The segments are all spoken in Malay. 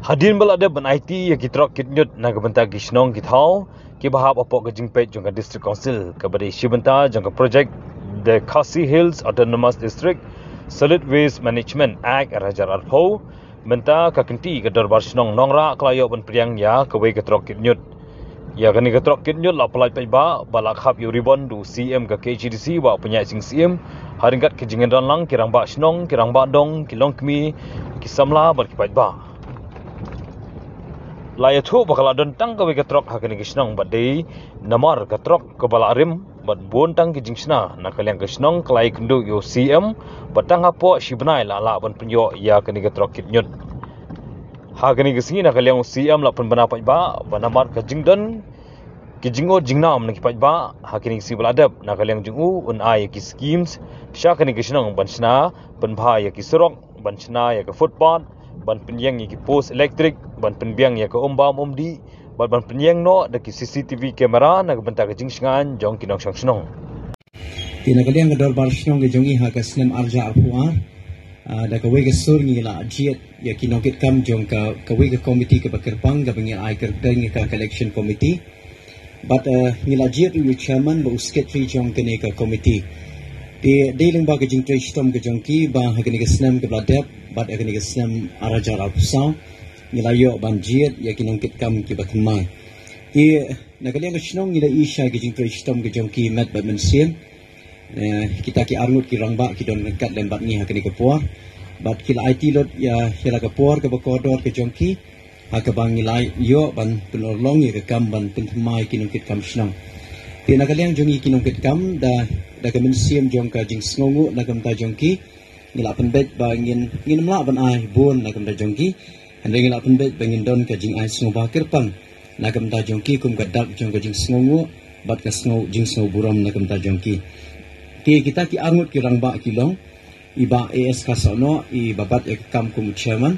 Hadin balada ban IT ya kitrok kitnyut na gabanta gishnong kithau ki bahab apok gajingpet jongka district council kabari shibanta jongka project the Khasi Hills Autonomous District Solid Waste Management Act rajar arpo menta kakenti ke darbar shnong nongra klayo ban priang ya kawe kitrok kitnyut ya kani kitrok kitnyut la pelai paiba balak hab yu ribon du CM ke KGDC wa penyai sing CM haringkat kejingan lang kirang ba shnong kirang ba dong kilong kmi kisamla bar kipai ba Laya tu bakal tang kawe ketrok hakani gisnong badai namar ketrok kebala arim bad bontang kijingsna na kaliang gisnong kelai kendu yo CM batang apo shibnai la ban penyo ya kani ketrok kitnyut hakani gisni na kaliang CM la pen banapai ba banamar kajingdon kijingo jingnam na kipai ba hakani si baladap na kaliang jingu un ai ki schemes syakani gisnong bansna penbha ya ki serok bansna ya ke footpath ban penyang yang ki post elektrik ban penbiang yang ke ombam omdi ban penyang no da ki CCTV kamera na bentar ke jingsingan jong kinong song tina kaliang gador bar snong ge jongi ha ka snem arja arpuar da ka wege sur ngi la jiet ya kinong kit kam jong ka wege committee ke bakirpang ga bengil ai ker deng ka collection committee but ngi la jiet wi chairman ba secretary jong kene ka committee di dealing ba ke jing tre stom ke jongki ba ha kene ke snem ke bladep bat akan Islam arajar al-pusau nilayo banjir ya kinong kitkam ki batmai ki nagaliang kasnong nila isya ki jing pristom ki jongki mat ba mensim kita ki arnut ki rangba ki don kat dan bat ni hakani kepuar bat kila IT lot ya hila kepuar ke bakodor ke jongki ha ke bang nilai yo ban penolong ya ke kam ban pentmai kinong kitkam snong ki nagaliang jongi kinong kitkam da ke mensim jongka jing sngongu nagam ta jongki ngila penbet bangin ngin mla ban ai bon na kam da jongki hande ngila penbet bangin don ka jing ai sngo ba kirpang na kam da jongki kum ka dak jong ka jing sngo bat ka sngo jing sngo buram na kam da jongki ki kita ki arngut ki rangba ki long iba AS ka sono I babat ek kam kum chairman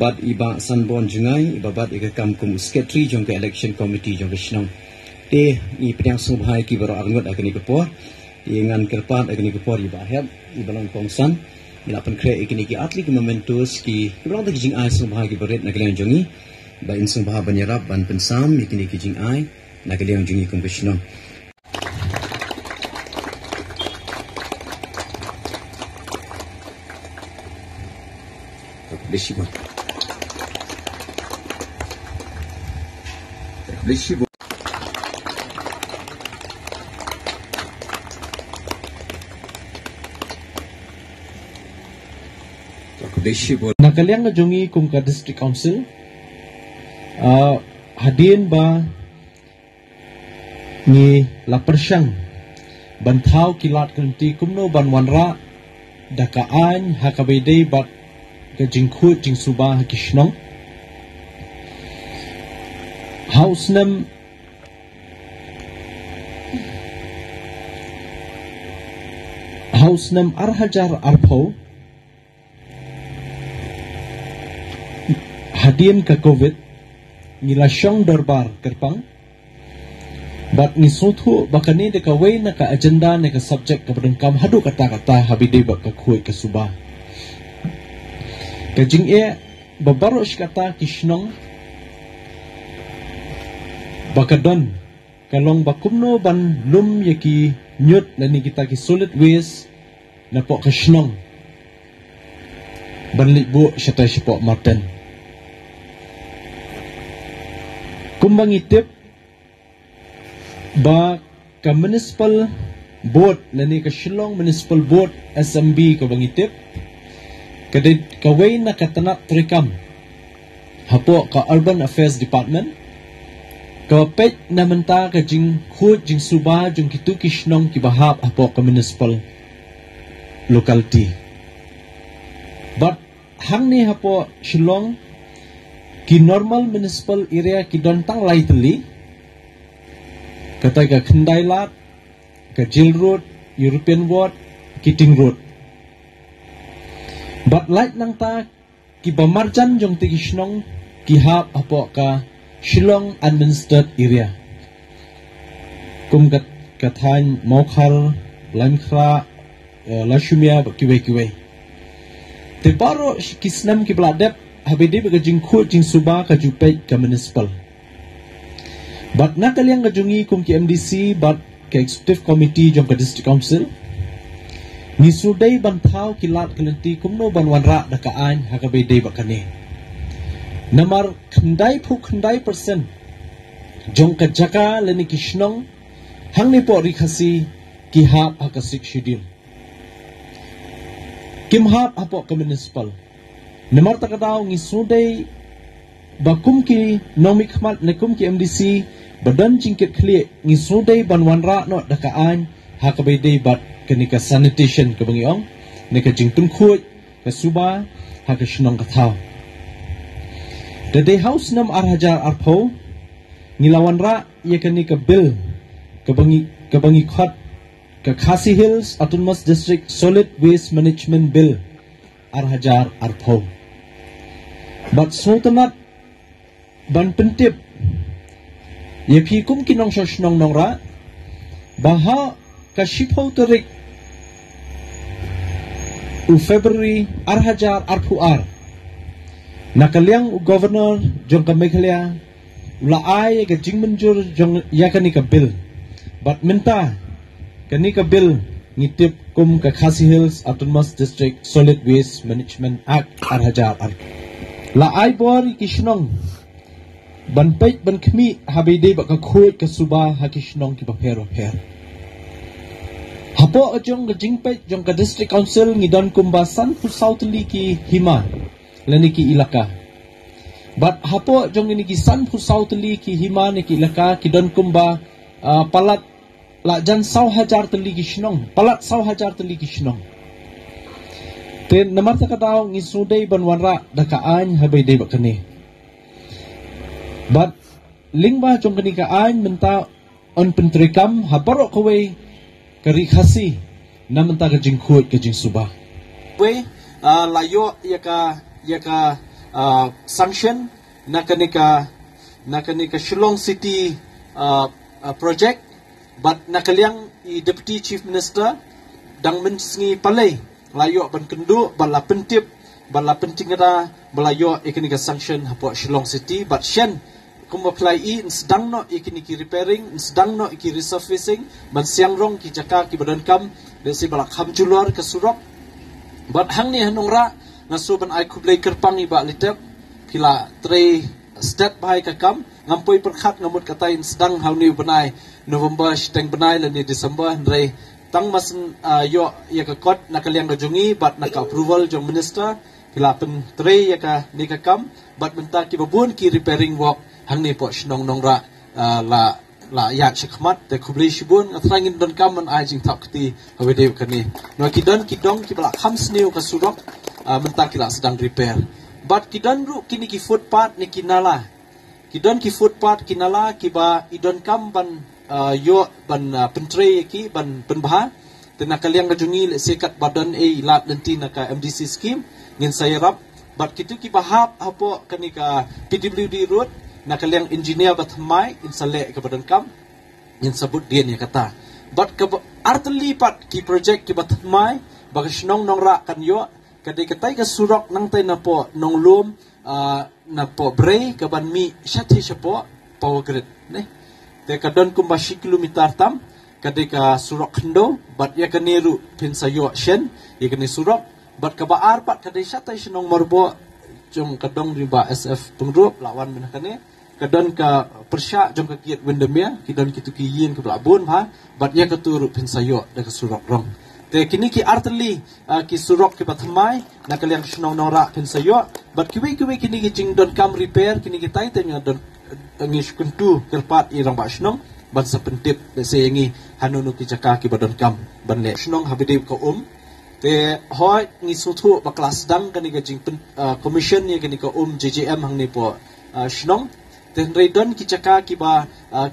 bat iba sanbon jungai iba bat ek kam kum secretary jong ka election committee jong ka snong te I pedang sngo bhai ki baro arngut akani ka por ingan kerpat akani ka por iba heb ibalong kongsan ilapan kre ikini ki atli ki momentus ki ibalang ta kijing ai sung bahagi baret na kaliang jongi ba insung baha banyarap ban pensam ikini kijing ai na kaliang jongi kum kishno Lishibo Nakaliang na jongi kum ka district council hadin ba ni lapersyang bantau kilat kunti kumno ban wanra dakaan hakabede bat ka jingkhut jing suba hakishnong house nam arhajar arpo Hadian ka COVID nila siyang darbar kerpang bat ni suthu bakani de ka way na ka agenda na ka subject ka berengkam hadu kata-kata habide ba ka kuy ka suba ka jing e babaro kata kishnong bakadon kalong bakumno ban lum yaki nyut na ni kita ki solid waste na po kishnong ban libu syata sipo marten kumbang itip ba ka municipal board nani ka Shillong municipal board SMB ka bang itip kadid kaway na katanak trikam hapo ka urban affairs department ka pet na menta ka jing khut jing suba jing kitu kishnong kibahap hapo ka municipal locality but hang ni hapo Shillong ki normal municipal area ki dontang lai teli kata ka Khendai Lat ka Jill Road European Ward Kiting Road but light nang ta ki bamarjan jong tigishnong ki hap apo ka Shillong administered area kum kathan Mokhal Lamkhra Lashumia kiwe te baro kisnam ki bladep habide ba jing khu jing suba ka jupe ka municipal but na kaliang ka jungi kum ki MDC but ka executive committee jong ka district council ni sudai ban thau kilat kelanti kumno ban wanra da ka an ha ka bede ba kane namar khandai persen jong ka jaka leni kishnong hangni po rikhasi ki hap ha ka sik schedule kim hap apo ka municipal namar takadaw ngi sudai bakum ki nomi khmat nekum ki MDC badan jingkit khli ngi sudai ban wanra no da ka an ha ka bede bat kenika sanitation ke bangiong nika jingpun khuj ke suba ha ke shnong ka thau the day house nam arhajar arpho nilawan ra ye kenika bill ke bangi khat ke Khasi Hills Autonomous District Solid Waste Management Bill arhajar arpho but sultanat ban pentip ye phi kum kinong shnong nong ra baha ka shipho tarik February arhajar arpuar nakaliang governor jong ka Meghalaya ulaay ka jingmenjur jong yakani ka bill but minta kani ka bill ngitip kum ka Khasi Hills Autonomous District Solid Waste Management Act arhajar ar laay bor kishnong banpait ban khmi habide ba ka khoi ka suba ha kishnong ki ba phero pher hapo ajong ka jingpet jong ka district council ngidon kumbasan pu south li ki hima lani ki ilaka but hapo jong ni ki san pu south li ki hima ni ki ilaka kidon kumba palat la jan 1,000 tali ki shnong palat 1,000 tali ki shnong ten namar ta kadaw ngi sudai banwanra dakaan habay day bakani but lingba jong kani kaan menta on pentrikam haparo kaway kari khasi namanta ka jing khut ka jing suba we layo yaka sanction nakanika Shillong City project but nakaliang i deputy chief minister dang mensingi palay layo ban kendu bala pentip bala pentingara balayo ikanika sanction hapo Shillong City but shen kum apply in sedang no ikiniki repairing sedang no iki resurfacing ban siang rong ki jaka ki badan kam de si balak ham julor ke surok but hang ni hanongra ngaso ban ai kublai kerpang iba litep pila 3 step bahai ka kam ngampoi perkhat ngamut katain sedang hauni benai November steng benai lani December ndrei tang masen yo ya ka kot nakaliang rajungi but naka approval jong minister pila pen 3 ya ka ni ka kam but menta ki babun ki repairing work hang ni po shnong nong ra la yak shikmat te khubli shibun atrangin don kaman ai jing thak ti hawede kani no kidon kidong ki bala khams niu ka surok menta kila sedang repair but kidon ru kini ki footpath ni kinala kidon ki footpath kinala ki ba idon kam ban yo ban pentre ki ban penbah tenakaliang rajungi le sekat badan lat nanti naka MDC scheme ngin sayarap but kitu ki bahap hapo kani ka PWD road nakaliang engineer batmai insale ke badan kam in sabut dia ni kata but ke artli pat ki project ki batmai bagashnong nong ra kan yo kadai katai ka surok nang tai na po nong lum na po bre ke ban mi shati shapo power grid ne te kadon kum 2 kilometer tam kadai ka surok khndo but ya kaniru pinsayo shen ya kani surok but ka baar pat kadai shatai shnong marbo jong kadong riba SF pengrup lawan menakane kadon ka persya jong ka kiat wendemia kidon kitu ki yin ke labun ha bat ya katuru pinsayo da ka surok rong te kini ki artli ki surok ki batmai nakaliang shnong nora pinsayo bat kiwi kini ki jing don kam repair kini ki tai te don ngish kuntu kelpat irang ba shnong bat sa pentip de se ngi hanunu ki jaka ki badon kam ban le shnong habide ko te hoi ngi sutu ba kelas dang kani ka jing commission ni kani ka JJM hang ni po shnong ten redon ki jaka ki ba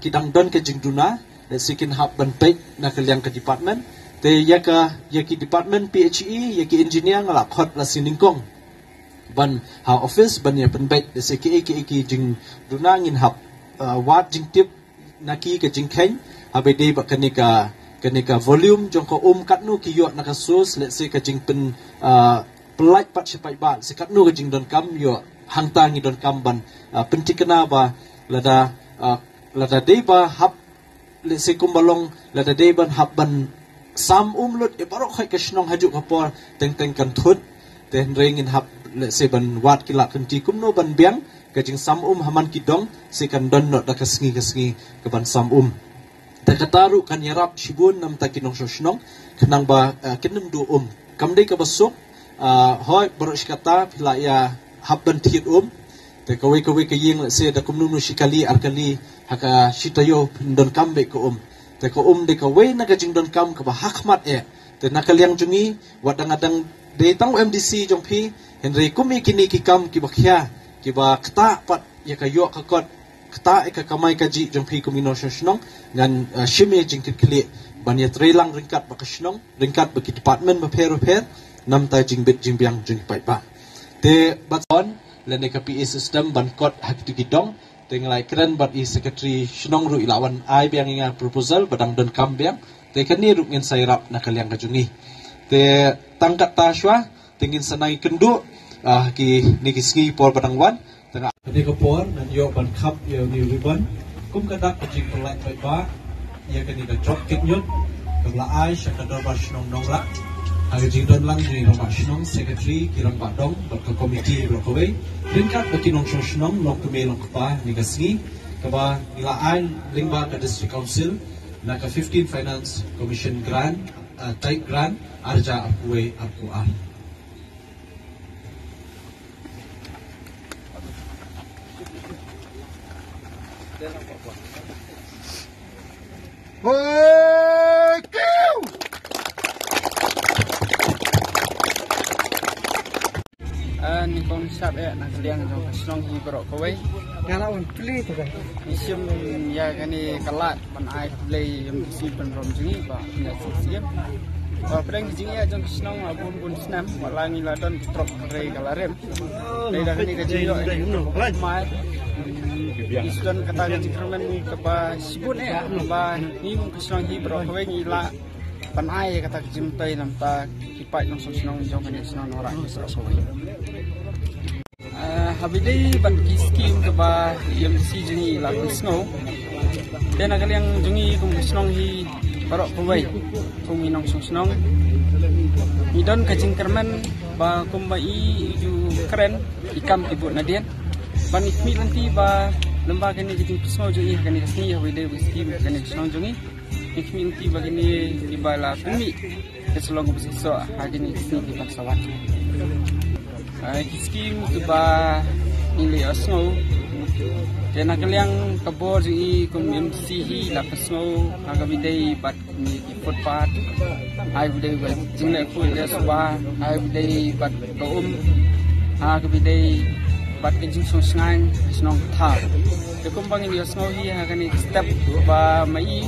kidang don ke jing duna de sikin hab ban pe na kaliang ka department te ya ki department PHE ya ki engineer ngala khot la siningkong ban ha office ban ya ban bet de siki ki jing duna ngin hab wat jing tip naki ke jing khen habede ba kanika volume jong ko katnu ki yo naka sus let's say ka jing pen pelait pat sipai ba sikat nu ka jing don kam yo hangtang idon kamban pentikena ba lada deba hab se kumbalong lada deban habban sam umlut e barok khai kashnong hajuk kapor teng kan thut ten rengin hab se ban wat kila kanti kumno ban biang kajing sam haman kidong se kan don not da kasngi ke ban sam takataru kan yarap shibun nam takinong sosnong kenang ba kinum du kamdei ka basuk hoi barosh kata pila ya habban thit te kawai ka ying se da kumnum nu shikali arkali haka shitayo don kambe ko te ko de kawai na gajing don kam ka ba hakmat te nakaliang jungi wadang adang de tang MDC jongpi henry kumi kini ki kam ki bakhya ki ba kta pat ya ka yo ka kot kta ka kamai kaji jongpi kumino sosnong ngan shime jingkit kli banya trelang ringkat bakasnong ringkat baki department repair nam tai jingbit jingbiang jing pai pa te baton lene ka PA system ban kot hak tu kidong tenglai keren bat I secretary shnong ru ilawan ai biang inga proposal badang don kam biang te kani ru ngin sairap nakaliang kajungi te tangkat ta shwa tengin sanai kendu ki nigisngi por badang wan tengah de ko por nan yo ban khap yo ni ribbon kum kadak jing pelai pai pa ya kani da drop kit nyot kabla ai shakador ba shnong nong la aga jingdon lang ni rong ba shnong secretary ki rong ba dong ba ka committee ro ko wei ringkat ba ki nong shnong long to me long pa ni gasngi kaba ila ai lingba ka district council na ka 15 finance commission grant type grant arja apwe apua ni konsep nak liang jong kasnong hi berok kawai ngala un play tu kan isim ya kani kalat pan ai play yang si pen rom jingi ba nya siam ba preng jingi ya jong kasnong bun snam walangi ladan trok rei kalarem dei dah ni kajing yo mai iston kata kajing kermen ke ba sibun ba ni kasnong hi berok kawai ngila pan ai kata kajing tai nam ta kipai nong kasnong jong kani kasnong ora kisra soi habidai ban skim ke ba EMC jungi lagu snow dan agak yang jungi kum snow hi barok kuwai kum minong snow midon kacing kermen ba kum ba ju keren ikam ibu nadian ban ikmi nanti ba lemba kani kacing snow jungi kani kasni habidai skim kani snow jungi ikmi nanti ba kani ibala pumi keselong besok hagini kasni di pesawat skim ke ba ini snow dan agak kabor ji kum MC hi la snow agak bidai bat ni footpath ai bidai bat jingle full ya suba ai bidai bat agak bidai bat jing sungai snow tha te kum bang ini snow hi agak ni step ba mai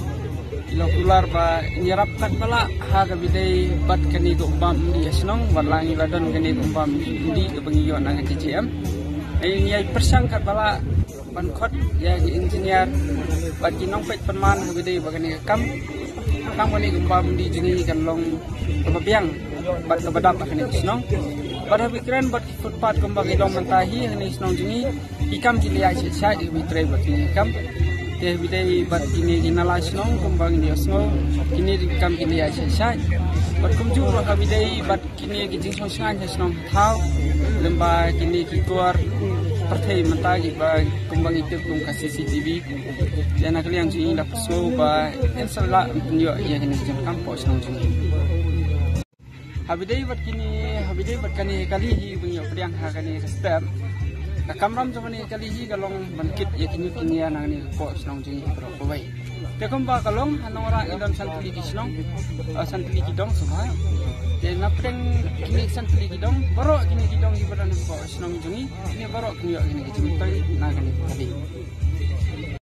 ilokular ba nyerapkan pala agak bidai bat kani ko bam di snow walangi ladon kani ko bam di ke pengiyon ang CCM ini persangkat bala bankot ya engineer bagi nongpet perman habidai bagani kam bani gumbam di jeni kan long kebabiang bat kebadap kani snong pada pikiran bat footpath kumbang ilong mentahi kani snong jeni ikam kili ai sai di bitre bat ikam teh bidai bat kini dinala snong kumbang dia snong kini ikam kili ai sai bat kumju ro habidai bat kini gijing sosngan snong thau lemba kini keluar pertai mentagi ba kumbang itu kum kasih CCTV dan agak yang jing la so ba insala punyo ya kini jam kampus nang jing habidai bat kani kali hi punyo priang ha kani step ka kamram jamani kali hi galong bankit ya kini nang ni ko nang jing pro bai te kumba kalong anora indon santli kisnong santli kidong suha dan napreng kini santli kidong baru kini kidong ibaran ko snong jungi ini baru kini kini kini na kani